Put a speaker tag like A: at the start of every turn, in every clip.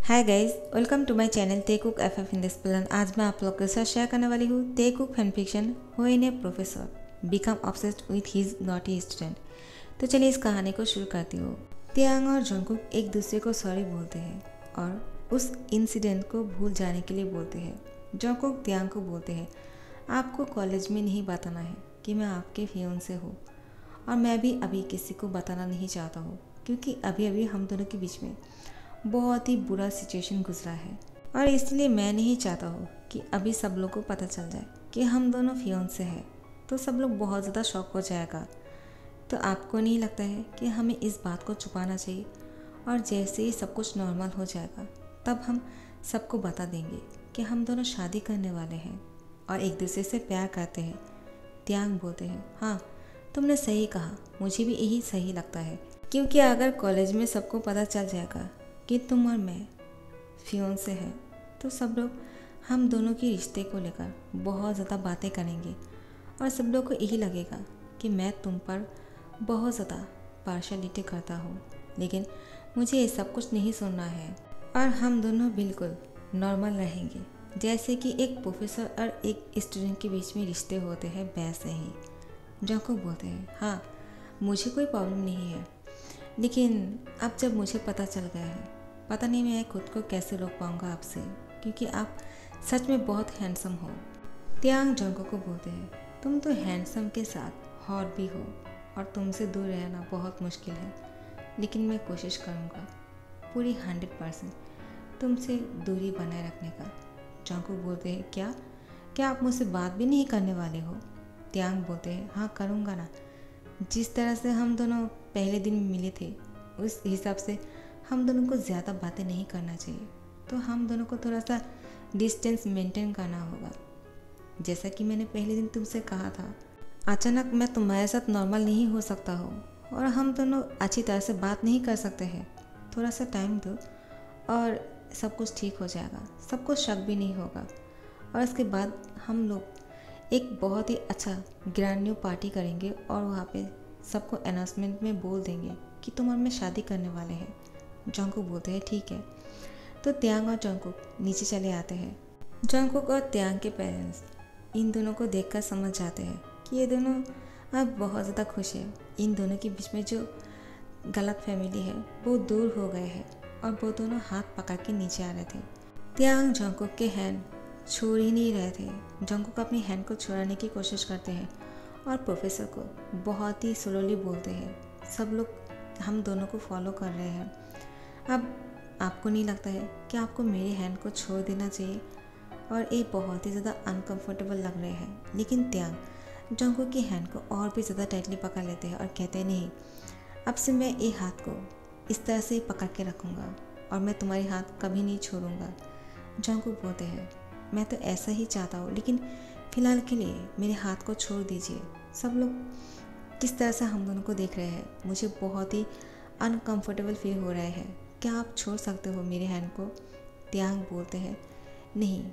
A: Hi guys, welcome to my channel ते कुक एफ इन दिस प्लान। आज मैं आप लोग के साथ शेयर करने वाली हूँ ते cook fan fiction who in A professor become obsessed with his naughty student. तो चलिए इस कहानी को शुरू करती हूँ। त्यांग और जंगकुक एक दूसरे को सॉरी बोलते हैं और उस इंसिडेंट को भूल जाने के लिए बोलते हैं। जंगकुक त्यांग को बोलते हैं, आपको कॉलेज में नहीं बताना है कि मैं आपके फियोंसे हूँ, और मैं भी अभी किसी को बताना नहीं चाहता हूँ क्योंकि अभी अभी हम दोनों के बीच में बहुत ही बुरा सिचुएशन गुजरा है, और इसलिए मैं नहीं चाहता हूँ कि अभी सब लोग को पता चल जाए कि हम दोनों फियोंसे हैं, तो सब लोग बहुत ज़्यादा शॉक हो जाएगा। तो आपको नहीं लगता है कि हमें इस बात को छुपाना चाहिए, और जैसे ही सब कुछ नॉर्मल हो जाएगा तब हम सबको बता देंगे कि हम दोनों शादी करने वाले हैं और एक दूसरे से प्यार करते हैं। त्यांग बोलते हैं, हाँ तुमने सही कहा, मुझे भी यही सही लगता है, क्योंकि अगर कॉलेज में सबको पता चल जाएगा कि तुम और मैं फियोंसे हैं तो सब लोग हम दोनों के रिश्ते को लेकर बहुत ज़्यादा बातें करेंगे, और सब लोग को यही लगेगा कि मैं तुम पर बहुत ज़्यादा पार्शलिटी करता हूँ। लेकिन मुझे ये सब कुछ नहीं सुनना है, और हम दोनों बिल्कुल नॉर्मल रहेंगे, जैसे कि एक प्रोफेसर और एक स्टूडेंट के बीच में रिश्ते होते हैं वैसे ही। जंगकुक बोलते हैं, हाँ मुझे कोई प्रॉब्लम नहीं है, लेकिन अब जब मुझे पता चल गया है, पता नहीं मैं खुद को कैसे रोक पाऊंगा आपसे, क्योंकि आप सच में बहुत हैंडसम हो। त्यांग जंगकुक को बोलते हैं, तुम तो हैंडसम के साथ हॉट भी हो, और तुमसे दूर रहना बहुत मुश्किल है, लेकिन मैं कोशिश करूंगा पूरी 100% तुमसे दूरी बनाए रखने का। जंगकुक बोलते हैं, क्या क्या आप मुझसे बात भी नहीं करने वाले हो? त्यांग बोलते हैं, हाँ करूँगा ना, जिस तरह से हम दोनों पहले दिन मिले थे उस हिसाब से हम दोनों को ज़्यादा बातें नहीं करना चाहिए, तो हम दोनों को थोड़ा सा डिस्टेंस मेंटेन करना होगा। जैसा कि मैंने पहले दिन तुमसे कहा था, अचानक मैं तुम्हारे साथ नॉर्मल नहीं हो सकता हूँ, और हम दोनों अच्छी तरह से बात नहीं कर सकते हैं। थोड़ा सा टाइम दो और सब कुछ ठीक हो जाएगा, सबको शक भी नहीं होगा, और उसके बाद हम लोग एक बहुत ही अच्छा ग्रैंड न्यू पार्टी करेंगे, और वहाँ पे सबको अनाउंसमेंट में बोल देंगे कि तुम और मैं शादी करने वाले हैं। जंगकुक बोलते हैं, ठीक है। तो त्यांग और जंगकुक नीचे चले आते हैं। जंगकुक और त्यांग के पेरेंट्स इन दोनों को देखकर समझ जाते हैं कि ये दोनों अब बहुत ज़्यादा खुश है। इन दोनों के बीच में जो गलत फैमिली है वो दूर हो गए हैं, और वो दोनों हाथ पकड़ के नीचे आ रहे थे। त्यांग जंगकुक के हैंड छोड़ ही नहीं रहे थे। जंगकुक अपनी हैंड को छुड़ाने की कोशिश करते हैं, और प्रोफेसर को बहुत ही स्लोली बोलते हैं, सब लोग हम दोनों को फॉलो कर रहे हैं। अब आपको नहीं लगता है कि आपको मेरी हैंड को छोड़ देना चाहिए? और ये बहुत ही ज़्यादा अनकंफर्टेबल लग रहे हैं, लेकिन त्यांग जंगकुक की हैंड को और भी ज़्यादा टाइटली पकड़ लेते हैं और कहते हैं, नहीं अब से मैं ये हाथ को इस तरह से पकड़ के रखूँगा, और मैं तुम्हारी हाथ कभी नहीं छोड़ूंगा। जंगकुक बोलते हैं, मैं तो ऐसा ही चाहता हूँ, लेकिन फ़िलहाल के लिए मेरे हाथ को छोड़ दीजिए। सब लोग किस तरह से हम दोनों को देख रहे हैं, मुझे बहुत ही अनकंफर्टेबल फील हो रहा है, क्या आप छोड़ सकते हो मेरे हैंड को? त्यांग बोलते हैं, नहीं,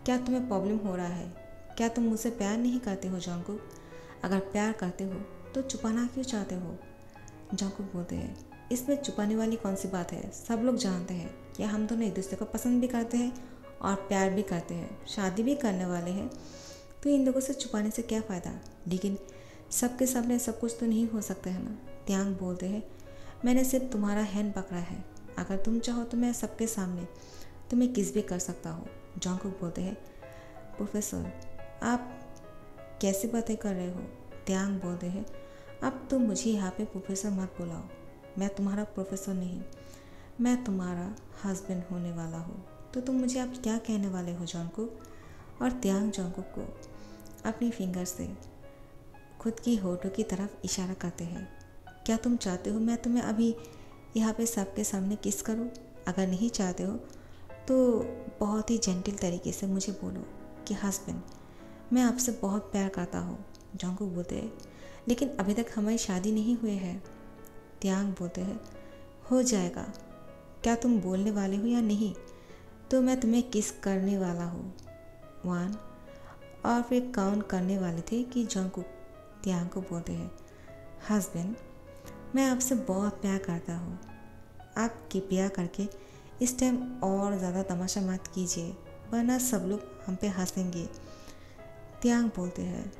A: क्या तुम्हें प्रॉब्लम हो रहा है? क्या तुम मुझसे प्यार नहीं करते हो जंगकुक? अगर प्यार करते हो तो छुपाना क्यों चाहते हो? जंगकुक बोलते हैं, इसमें छुपाने वाली कौन सी बात है? सब लोग जानते हैं कि हम दोनों एक दूसरे को पसंद भी करते हैं और प्यार भी करते हैं, शादी भी करने वाले हैं, तो इन लोगों से छुपाने से क्या फ़ायदा? लेकिन सबके सामने सब कुछ तो नहीं हो सकता है ना। त्यांग बोलते हैं, मैंने सिर्फ तुम्हारा हैंड पकड़ा है, अगर तुम चाहो तो मैं सबके सामने तुम्हें किस भी कर सकता हूँ। जंगकुक बोलते हैं, प्रोफेसर आप कैसे बातें कर रहे हो? त्यांग बोलते हैं, अब तुम मुझे यहाँ पे प्रोफेसर मत बुलाओ, मैं तुम्हारा प्रोफेसर नहीं, मैं तुम्हारा हस्बैंड होने वाला हूँ, तो तुम मुझे अब क्या कहने वाले हो जंगकुक? और त्यांग जंगकुक को अपनी फिंगर से खुद की होठों की तरफ इशारा करते हैं, क्या तुम चाहते हो मैं तुम्हें अभी यहाँ पे सबके सामने किस करूँ? अगर नहीं चाहते हो तो बहुत ही जेंटल तरीके से मुझे बोलो कि हस्बैंड मैं आपसे बहुत प्यार करता हूँ। जंगकुक बोलते हैं, लेकिन अभी तक हमारी शादी नहीं हुई है। त्यांग बोलते हैं, हो जाएगा, क्या तुम बोलने वाले हो या नहीं? तो मैं तुम्हें किस करने वाला हूँ। 1 और फिर काउंट करने वाले थे कि जंगकुक त्यांग को बोलते हैं, हस्बैंड मैं आपसे बहुत प्यार करता हूँ, आप कृपया करके इस टाइम और ज़्यादा तमाशा मत कीजिए वरना सब लोग हम पे हंसेंगे। त्यांग बोलते हैं,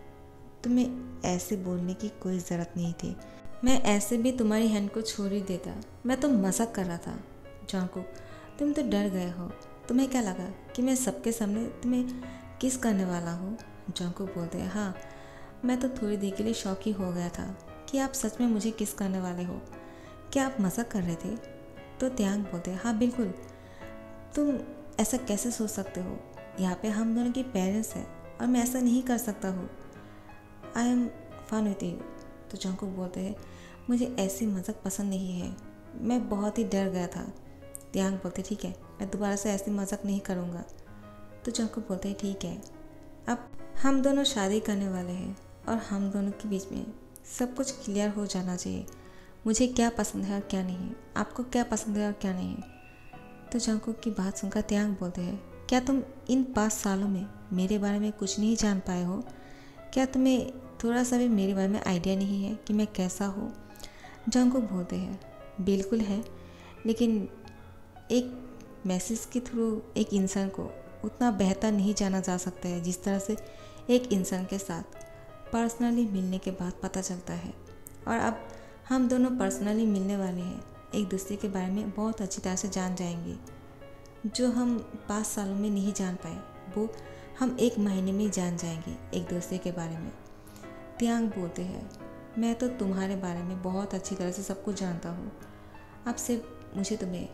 A: तुम्हें ऐसे बोलने की कोई ज़रूरत नहीं थी, मैं ऐसे भी तुम्हारी हैंड को छोड़ ही देता, मैं तो मजाक कर रहा था। जंगकुक, तुम तो डर गए हो, तुम्हें क्या लगा कि मैं सबके सामने तुम्हें किस करने वाला हूँ? जंगकुक बोलते हैं, हाँ मैं तो थोड़ी देर के लिए शौक ही हो गया था कि आप सच में मुझे किस करने वाले हो, क्या आप मजाक कर रहे थे? तो त्यांग बोलते हैं, हाँ बिल्कुल, तुम ऐसा कैसे सोच सकते हो, यहाँ पे हम दोनों के पेरेंट्स हैं और मैं ऐसा नहीं कर सकता हूँ। I am fun with you. तो जंगकुक बोलते हैं, मुझे ऐसी मजाक पसंद नहीं है, मैं बहुत ही डर गया था। त्यांग बोलते, ठीक है मैं दोबारा से ऐसी मजाक नहीं करूँगा। तो जंगकुक बोलते हैं, ठीक है, अब हम दोनों शादी करने वाले हैं और हम दोनों के बीच में सब कुछ क्लियर हो जाना चाहिए, मुझे क्या पसंद है और क्या नहीं, आपको क्या पसंद है और क्या नहीं। तो जंगकुक की बात सुनकर त्यांग बोलते हैं, क्या तुम इन 5 सालों में मेरे बारे में कुछ नहीं जान पाए हो? क्या तुम्हें थोड़ा सा भी मेरे बारे में आइडिया नहीं है कि मैं कैसा हूँ? जंगकुक बोलते हैं, बिल्कुल है, लेकिन एक मैसेज के थ्रू एक इंसान को उतना बेहतर नहीं जाना जा सकता है जिस तरह से एक इंसान के साथ पर्सनली मिलने के बाद पता चलता है। और अब हम दोनों पर्सनली मिलने वाले हैं, एक दूसरे के बारे में बहुत अच्छी तरह से जान जाएंगे। जो हम 5 सालों में नहीं जान पाए वो हम 1 महीने में जान जाएंगे एक दूसरे के बारे में। त्यांग बोलते हैं, मैं तो तुम्हारे बारे में बहुत अच्छी तरह से सब कुछ जानता हूँ, अब सिर्फ मुझे तुम्हें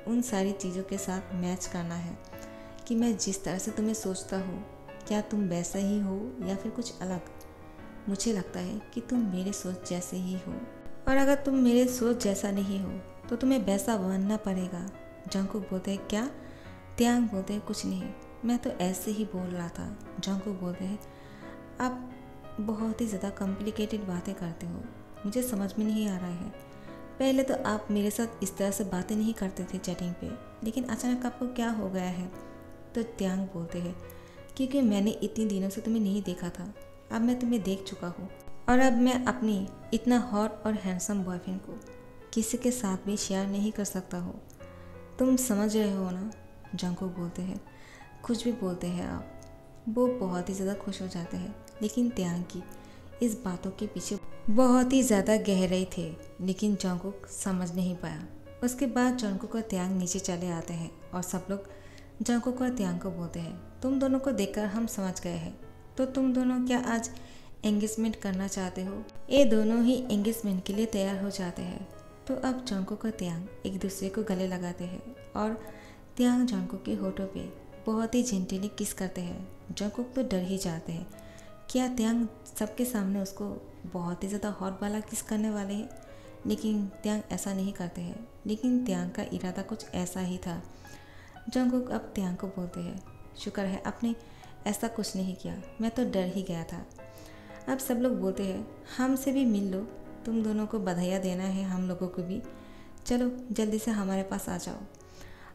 A: उन सारी चीज़ों के साथ मैच करना है कि मैं जिस तरह से तुम्हें सोचता हूँ क्या तुम वैसा ही हो या फिर कुछ अलग। मुझे लगता है कि तुम मेरे सोच जैसे ही हो, और अगर तुम मेरे सोच जैसा नहीं हो तो तुम्हें वैसा बनना पड़ेगा। जंगकुक बोलते हैं, क्या? त्यांग बोलते हैं, कुछ नहीं, मैं तो ऐसे ही बोल रहा था। जंगकुक बोलते हैं, आप बहुत ही ज़्यादा कॉम्प्लिकेटेड बातें करते हो, मुझे समझ में नहीं आ रहा है। पहले तो आप मेरे साथ इस तरह से बातें नहीं करते थे चैटिंग पे, लेकिन अचानक आपको क्या हो गया है? तो त्यांग बोलते हैं, क्योंकि मैंने इतने दिनों से तुम्हें नहीं देखा था, अब मैं तुम्हें देख चुका हूँ और अब मैं अपनी इतना हॉट और हैंडसम बॉयफ्रेंड को किसी के साथ भी शेयर नहीं कर सकता हूँ। तुम समझ रहे हो ना? जंगकुक बोलते हैं, कुछ भी बोलते हैं आप। वो बहुत ही ज़्यादा खुश हो जाते हैं, लेकिन त्यांग की इस बातों के पीछे बहुत ही ज़्यादा गहराई थे, लेकिन जंगकुक समझ नहीं पाया। उसके बाद जंगकुक और त्यांग नीचे चले आते हैं और सब लोग जंगकुक और त्यांग को बोलते हैं, तुम दोनों को देखकर हम समझ गए हैं, तो तुम दोनों क्या आज एंगेजमेंट करना चाहते हो? ये दोनों ही एंगेजमेंट के लिए तैयार हो जाते हैं। तो अब जंगकुक और त्यांग एक दूसरे को गले लगाते हैं और त्यांग जंगकुक के होठों पे बहुत ही जेंटली किस करते हैं। जंगकुक तो डर ही जाते हैं, क्या त्यांग सबके सामने उसको बहुत ही ज़्यादा हॉट वाला किस करने वाले हैं? लेकिन त्यांग ऐसा नहीं करते हैं, लेकिन त्यांग का इरादा कुछ ऐसा ही था। जंगकुक अब त्यांग को बोलते हैं, शुक्र है आपने ऐसा कुछ नहीं किया, मैं तो डर ही गया था। अब सब लोग बोलते हैं, हमसे भी मिल लो, तुम दोनों को बधाइयाँ देना है हम लोगों को भी, चलो जल्दी से हमारे पास आ जाओ।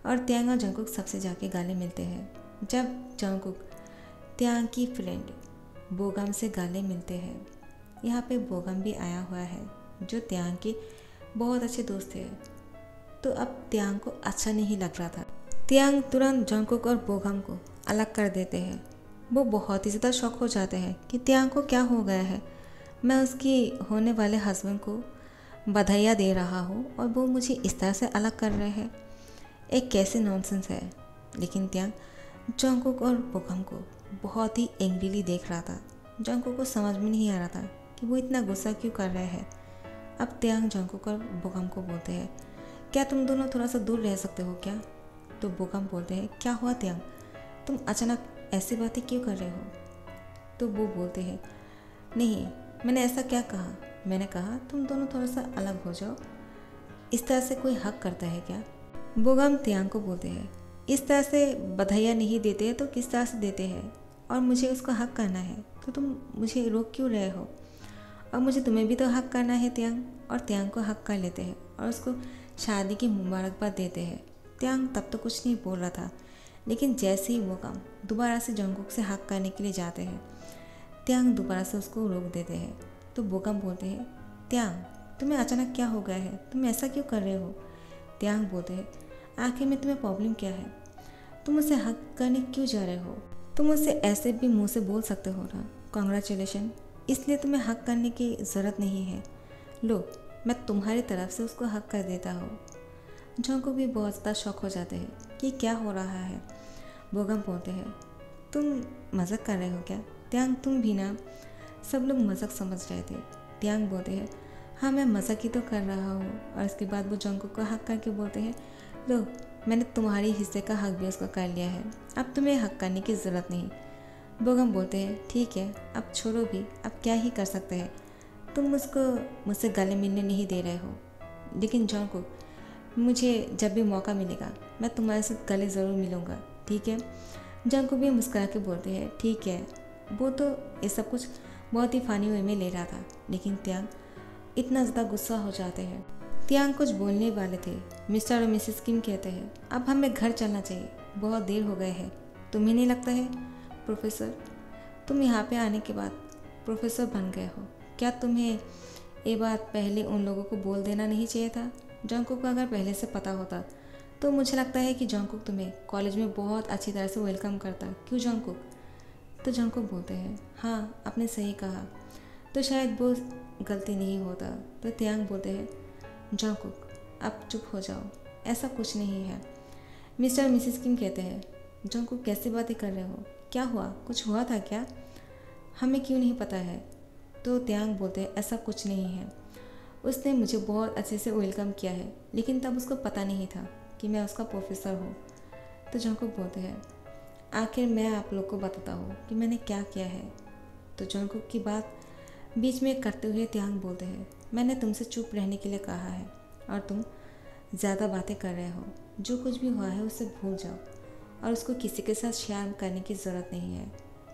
A: और त्यांग और जंगकुक सबसे जाके गाले मिलते हैं। जब जंगकुक त्यांग की फ्रेंड बोगम से गाले मिलते हैं, यहाँ पे बोगम भी आया हुआ है जो त्यांग के बहुत अच्छे दोस्त थे। तो अब त्यांग को अच्छा नहीं लग रहा था। त्यांग तुरंत जंगकुक और बोगम को अलग कर देते हैं। वो बहुत ही ज़्यादा शॉक हो जाते हैं कि त्यांग को क्या हो गया है, मैं उसकी होने वाले हस्बैंड को बधाइयाँ दे रहा हूँ और वो मुझे इस तरह से अलग कर रहे हैं, एक कैसे नॉनसेंस है। लेकिन त्यांग जंगकुक और बोगम को बहुत ही एंग्रीली देख रहा था। जंगकुक को समझ में नहीं आ रहा था कि वो इतना गुस्सा क्यों कर रहे हैं। अब त्यांग जंगकुक और बोगम को बोलते हैं, क्या तुम दोनों थोड़ा सा दूर रह सकते हो क्या? तो बोगम बोलते हैं, क्या हुआ त्यांग, तुम अचानक ऐसी बातें क्यों कर रहे हो? तो वो बोलते हैं, नहीं मैंने ऐसा क्या कहा, मैंने कहा तुम दोनों थोड़ा सा अलग हो जाओ, इस तरह से कोई हक करता है क्या? बोगम त्यांग को बोलते हैं, इस तरह से बधाइयाँ नहीं देते हैं तो किस तरह से देते हैं, और मुझे उसका हक करना है तो तुम मुझे रोक क्यों रहे हो? और मुझे तुम्हें भी तो हक करना है त्यांग। और त्यांग को हक कर लेते हैं और उसको शादी की मुबारकबाद देते हैं। त्यांग तब तो कुछ नहीं बोल रहा था, लेकिन जैसे ही वो काम दोबारा से जंगकुक से हक करने के लिए जाते हैं, त्यांग दोबारा से उसको रोक देते हैं। तो बोगम बोलते हैं, त्यांग तुम्हें अचानक क्या हो गया है, तुम ऐसा क्यों कर रहे हो? त्यांग बोलते हैं, आखिर में तुम्हें प्रॉब्लम क्या है? तुम मुझसे हक करने क्यों जा रहे हो? तुम मुझसे ऐसे भी मुंह से बोल सकते हो ना, कॉन्ग्रेचुलेशन, इसलिए तुम्हें हक करने की ज़रूरत नहीं है। लो, मैं तुम्हारी तरफ से उसको हक कर देता हूँ। जंगकुक भी बहुत ज़्यादा शौक हो जाते हैं कि क्या हो रहा है। बोगम बोलते हैं, तुम मजाक कर रहे हो क्या? त्यांग, तुम भी ना। सब लोग मजाक समझ रहे थे। त्यांग बोलते हैं, हाँ मैं मजाक ही तो कर रहा हूँ। और इसके बाद वो जंगकुक को हक करके बोलते हैं, लो, मैंने तुम्हारी हिस्से का हक भी उसको कर लिया है, अब तुम्हें हक करने की ज़रूरत नहीं। बोगम बोलते हैं, ठीक है, अब छोड़ो भी, अब क्या ही कर सकते हैं। तुम मुझसे गले मिलने नहीं दे रहे हो, लेकिन जंगकुक, मुझे जब भी मौका मिलेगा मैं तुम्हारे साथ गले ज़रूर मिलूँगा, ठीक है? जंगकुक भी मुस्कुरा के बोलते हैं, ठीक है। वो तो ये सब कुछ बहुत ही फ़नी वे में ले रहा था, लेकिन त्यांग इतना ज़्यादा गुस्सा हो जाते हैं। त्यांग कुछ बोलने वाले थे। मिस्टर और मिसेस किम कहते हैं, अब हमें घर चलना चाहिए, बहुत देर हो गए है। तुम्हें नहीं लगता है प्रोफेसर, तुम यहाँ पे आने के बाद प्रोफेसर बन गए हो? क्या तुम्हें ये बात पहले उन लोगों को बोल देना नहीं चाहिए था? जंगकुक को अगर पहले से पता होता तो मुझे लगता है कि जंगकुक तुम्हें कॉलेज में बहुत अच्छी तरह से वेलकम करता। क्यों जंगकुक? तो जंगकुक बोलते हैं, हाँ आपने सही कहा, तो शायद वो गलती नहीं होता। तो त्यांग बोलते हैं, जंगकुक आप चुप हो जाओ, ऐसा कुछ नहीं है। मिस्टर और मिसेस किम कहते हैं, जंगकुक कैसी बातें कर रहे हो? क्या हुआ? कुछ हुआ था क्या? हमें क्यों नहीं पता है? तो त्यांग बोलते हैं, ऐसा कुछ नहीं है, उसने मुझे बहुत अच्छे से वेलकम किया है, लेकिन तब उसको पता नहीं था कि मैं उसका प्रोफेसर हूँ। तो जंगकुक बोलते हैं, आखिर मैं आप लोग को बताता हूँ कि मैंने क्या किया है। तो जंगकुक की बात बीच में करते हुए त्यांग बोलते हैं, मैंने तुमसे चुप रहने के लिए कहा है और तुम ज़्यादा बातें कर रहे हो। जो कुछ भी हुआ है उसे भूल जाओ और उसको किसी के साथ शेयर करने की ज़रूरत नहीं है।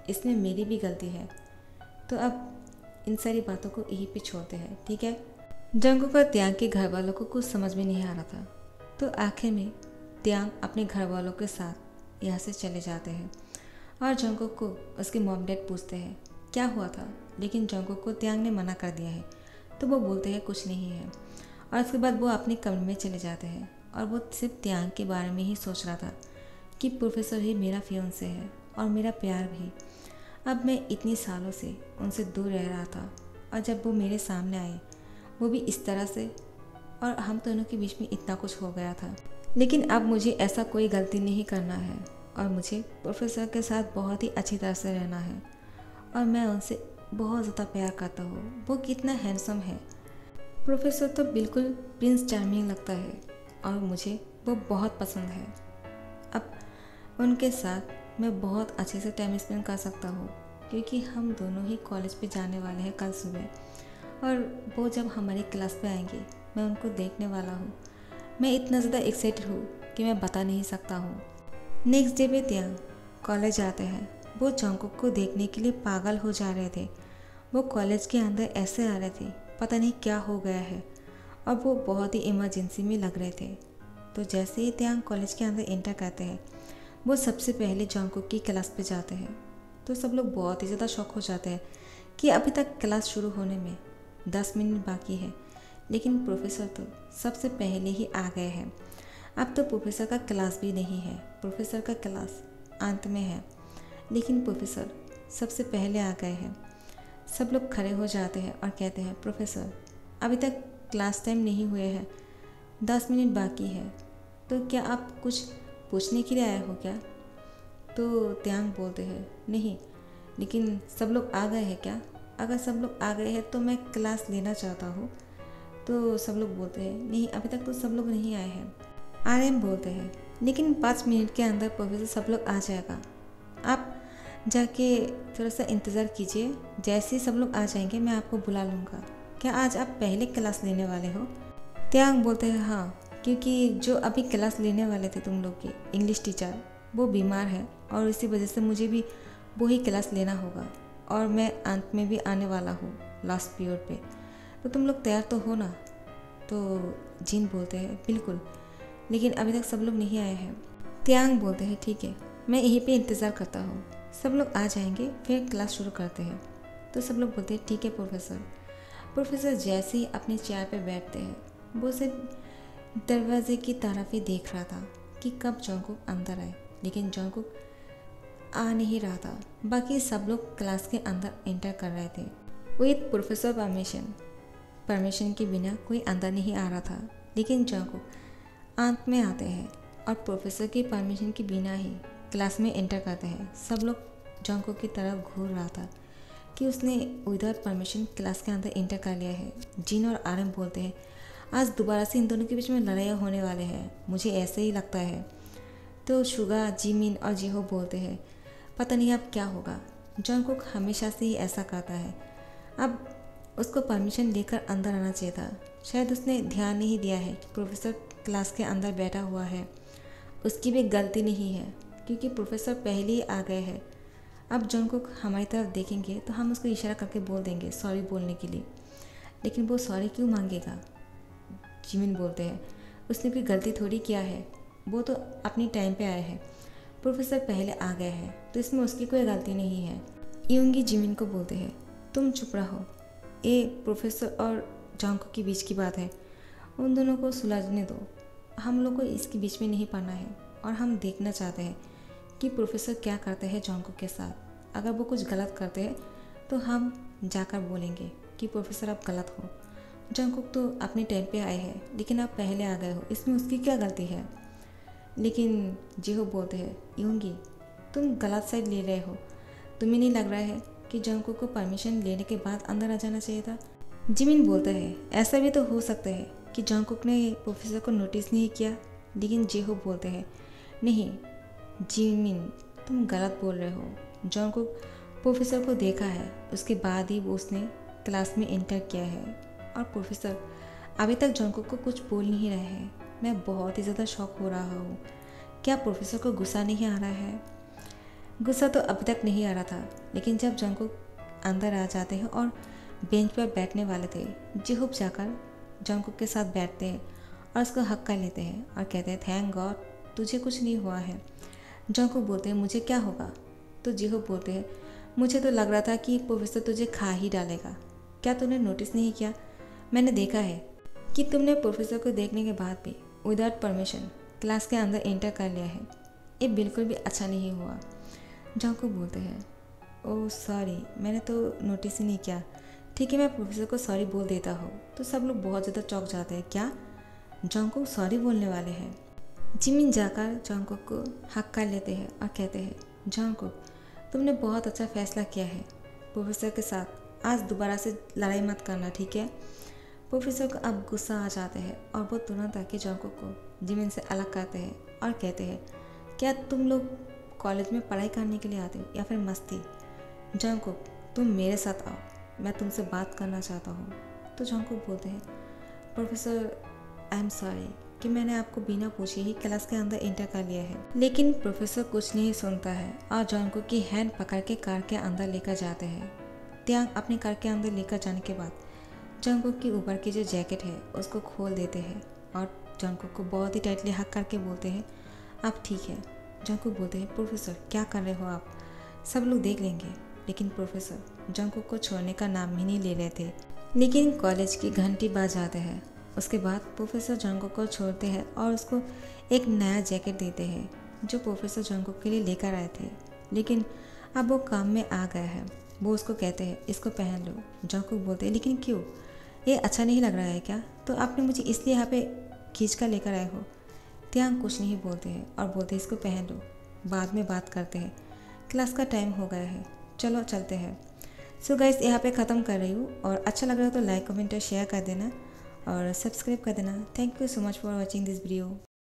A: इसमें मेरी भी गलती है। तो अब इन सारी बातों को यहीं पे छोड़ते हैं, ठीक है? जंगकुक और त्यांग के घर वालों को कुछ समझ में नहीं आ रहा था, तो आखिर में त्यांग अपने घर वालों के साथ यहाँ से चले जाते हैं और जंगकुक को उसके मॉम डैड पूछते हैं क्या हुआ था, लेकिन जंगकुक को त्यांग ने मना कर दिया है। तो वो बोलते हैं कुछ नहीं है, और उसके बाद वो अपने कमरे में चले जाते हैं और वो सिर्फ त्यांग के बारे में ही सोच रहा था कि प्रोफेसर ही मेरा फियांसे है और मेरा प्यार भी। अब मैं इतनी सालों से उनसे दूर रह रहा था और जब वो मेरे सामने आए, वो भी इस तरह से, और हम दोनों के बीच में इतना कुछ हो गया था। लेकिन अब मुझे ऐसा कोई गलती नहीं करना है और मुझे प्रोफेसर के साथ बहुत ही अच्छी तरह से रहना है और मैं उनसे बहुत ज़्यादा प्यार करता हूँ। वो कितना हैंडसम है। प्रोफेसर तो बिल्कुल प्रिंस चार्मिंग लगता है और मुझे वो बहुत पसंद है। अब उनके साथ मैं बहुत अच्छे से टाइम स्पेंड कर सकता हूँ क्योंकि हम दोनों ही कॉलेज पे जाने वाले हैं कल सुबह, और वो जब हमारी क्लास पे आएंगे मैं उनको देखने वाला हूँ। मैं इतना ज़्यादा एक्साइटेड हूँ कि मैं बता नहीं सकता हूँ। नेक्स्ट डे पे त्यांग कॉलेज आते हैं। वो जंगकुक को देखने के लिए पागल हो जा रहे थे। वो कॉलेज के अंदर ऐसे आ रहे थे, पता नहीं क्या हो गया है, और वो बहुत ही इमरजेंसी में लग रहे थे। तो जैसे ही त्यांग कॉलेज के अंदर एंटर करते हैं, वो सबसे पहले जंगकुक की क्लास पे जाते हैं। तो सब लोग बहुत ही ज़्यादा शॉक हो जाते हैं कि अभी तक क्लास शुरू होने में 10 मिनट बाकी है, लेकिन प्रोफेसर तो सबसे पहले ही आ गए हैं। अब तो प्रोफेसर का क्लास भी नहीं है, प्रोफेसर का क्लास अंत में है, लेकिन प्रोफेसर सबसे पहले आ गए हैं। सब लोग खड़े हो जाते हैं और कहते हैं, प्रोफेसर अभी तक क्लास टाइम नहीं हुए हैं, 10 मिनट बाकी है, तो क्या आप कुछ पूछने के लिए आए हो क्या? तो त्यांग बोलते हैं, नहीं, लेकिन सब लोग आ गए हैं क्या? अगर सब लोग आ गए हैं तो मैं क्लास लेना चाहता हूँ। तो सब लोग बोलते हैं, नहीं, अभी तक तो सब लोग नहीं आए हैं। RM बोलते हैं, लेकिन 5 मिनट के अंदर प्रोफेसर सब लोग आ जाएगा, आप जाके थोड़ा सा इंतज़ार कीजिए, जैसे ही सब लोग आ जाएंगे मैं आपको बुला लूँगा। क्या आज आप पहले क्लास लेने वाले हो? त्यांग बोलते हैं, हाँ, क्योंकि जो अभी क्लास लेने वाले थे तुम लोग की इंग्लिश टीचर, वो बीमार है और इसी वजह से मुझे भी वही क्लास लेना होगा, और मैं अंत में भी आने वाला हूँ लास्ट पीरियड पे, तो तुम लोग तैयार तो हो ना? तो जिन बोलते हैं, बिल्कुल, लेकिन अभी तक सब लोग नहीं आए हैं। त्यांग बोलते हैं, ठीक है, मैं यहीं पे इंतज़ार करता हूँ, सब लोग आ जाएंगे फिर क्लास शुरू करते हैं। तो सब लोग बोलते हैं, ठीक है प्रोफेसर। प्रोफेसर जैसे ही अपने चेयर पे बैठते हैं, वो सिर्फ दरवाजे की तरफ ही देख रहा था कि कब जंगकुक अंदर आए, लेकिन जंगकुक आ नहीं रहा था। बाकी सब लोग क्लास के अंदर एंटर कर रहे थे विथ प्रोफेसर परमिशन के बिना कोई अंदर नहीं आ रहा था। लेकिन जंगकुक अंत में आते हैं और प्रोफेसर की परमिशन के बिना ही क्लास में एंटर करते हैं। सब लोग जंगकुक की तरफ घूर रहा था कि उसने विदाउट परमिशन क्लास के अंदर एंटर कर लिया है। जिन और आरएम बोलते हैं आज दोबारा से इन दोनों के बीच में लड़ाइयाँ होने वाले हैं, मुझे ऐसे ही लगता है। तो शुगा, जिमिन और जीहो बोलते हैं पता नहीं अब क्या होगा। जंगकुक हमेशा से ही ऐसा करता है, अब उसको परमिशन लेकर अंदर आना चाहिए था। शायद उसने ध्यान नहीं दिया है कि प्रोफेसर क्लास के अंदर बैठा हुआ है। उसकी भी गलती नहीं है क्योंकि प्रोफेसर पहले ही आ गए हैं। अब जंगकुक हमारी तरफ देखेंगे तो हम उसको इशारा करके बोल देंगे सॉरी बोलने के लिए, लेकिन वो सॉरी क्यों मांगेगा। जिमिन बोलते हैं उसने भी गलती थोड़ी किया है, वो तो अपनी टाइम पे आए हैं, प्रोफेसर पहले आ गए हैं तो इसमें उसकी कोई गलती नहीं है। यूंगी जिमिन को बोलते हैं तुम चुप रहो, ये प्रोफेसर और जंगकुक के बीच की बात है, उन दोनों को सुलझने दो, हम लोग को इसके बीच में नहीं पड़ना है। और हम देखना चाहते हैं कि प्रोफेसर क्या करते हैं जंगकुक के साथ। अगर वो कुछ गलत करते हैं तो हम जाकर बोलेंगे कि प्रोफेसर आप गलत हो, जंगकुक तो अपने टाइम पे आए हैं लेकिन आप पहले आ गए हो, इसमें उसकी क्या गलती है। लेकिन जीहो बोलते हैं यूंगी तुम गलत साइड ले रहे हो, तुम्हें नहीं लग रहा है कि जंगकुक को परमिशन लेने के बाद अंदर आ जाना चाहिए था। जिमिन बोलता है ऐसा भी तो हो सकता है कि जंगकुक ने प्रोफेसर को नोटिस नहीं किया। लेकिन जीहो बोलते हैं नहीं जिमिन तुम गलत बोल रहे हो, जंगकुक प्रोफेसर को देखा है, उसके बाद ही वो उसने क्लास में एंटर किया है और प्रोफेसर अभी तक जंगकुक को कुछ बोल नहीं रहे हैं। मैं बहुत ही ज़्यादा शॉक हो रहा हूँ, क्या प्रोफेसर को गुस्सा नहीं आ रहा है। गुस्सा तो अभी तक नहीं आ रहा था, लेकिन जब जंगकुक अंदर आ जाते हैं और बेंच पर बैठने वाले थे, जिहुब जाकर जंगकुक के साथ बैठते हैं और उसको हक कर लेते हैं और कहते हैं थैंक गॉड तुझे कुछ नहीं हुआ है। जंगकुक बोलते हैं मुझे क्या होगा, तो जिहुब बोलते हैं मुझे तो लग रहा था कि प्रोफेसर तुझे खा ही डालेगा, क्या तूने नोटिस नहीं किया, मैंने देखा है कि तुमने प्रोफेसर को देखने के बाद भी विदाउट परमिशन क्लास के अंदर एंटर कर लिया है, ये बिल्कुल भी अच्छा नहीं हुआ। जंगकुक बोलते हैं ओह सॉरी मैंने तो नोटिस ही नहीं किया, ठीक है मैं प्रोफेसर को सॉरी बोल देता हूँ। तो सब लोग बहुत ज़्यादा चौंक जाते हैं, क्या जंगकुक सॉरी बोलने वाले हैं। जिमिन जाकर जंगकुक को हक कर लेते हैं और कहते हैं जंगकुक तुमने बहुत अच्छा फैसला किया है, प्रोफेसर के साथ आज दोबारा से लड़ाई मत करना, ठीक है। प्रोफेसर को अब गुस्सा आ जाते हैं और वो तुरंत आके जंगकुक को जिमिन से अलग करते हैं और कहते हैं क्या तुम लोग कॉलेज में पढ़ाई करने के लिए आते हो या फिर मस्ती। जंगकुक तुम मेरे साथ आओ, मैं तुमसे बात करना चाहता हूँ। तो जंगकुक बोलते हैं प्रोफेसर आई एम सॉरी कि मैंने आपको बिना पूछे ही क्लास के अंदर एंटर कर लिया है। लेकिन प्रोफेसर कुछ नहीं सुनता है और जंगकुक की हैंड पकड़ के कार के अंदर लेकर जाते हैं। त्यांग अपने कार के अंदर लेकर जाने के बाद जंगकुक की ऊपर की जो जैकेट है उसको खोल देते हैं और जंगकुक को बहुत ही टाइटली हक करके बोलते हैं आप ठीक है। जंगकुक बोलते हैं प्रोफेसर क्या कर रहे हो आप, सब लोग देख लेंगे। लेकिन प्रोफेसर जंगकुक को छोड़ने का नाम ही नहीं ले रहे थे। लेकिन कॉलेज की घंटी बज जाते हैं। उसके बाद प्रोफेसर जंगकुक को छोड़ते हैं और उसको एक नया जैकेट देते हैं जो प्रोफेसर जंगकुक के लिए लेकर आए थे, लेकिन अब वो काम में आ गया है। वो उसको कहते हैं इसको पहन लो। जंगकुक बोलते हैं लेकिन क्यों, ये अच्छा नहीं लग रहा है क्या, तो आपने मुझे इसलिए यहाँ पे खींच कर लेकर आए हो। त्यांग कुछ नहीं बोलते हैं और बोलते हैं इसको पहन लो, बाद में बात करते हैं, क्लास का टाइम हो गया है, चलो चलते हैं। सो गाइस यहाँ पे ख़त्म कर रही हूँ और अच्छा लग रहा है तो लाइक कमेंट और शेयर कर देना और सब्सक्राइब कर देना। Thank you so much for watching this video.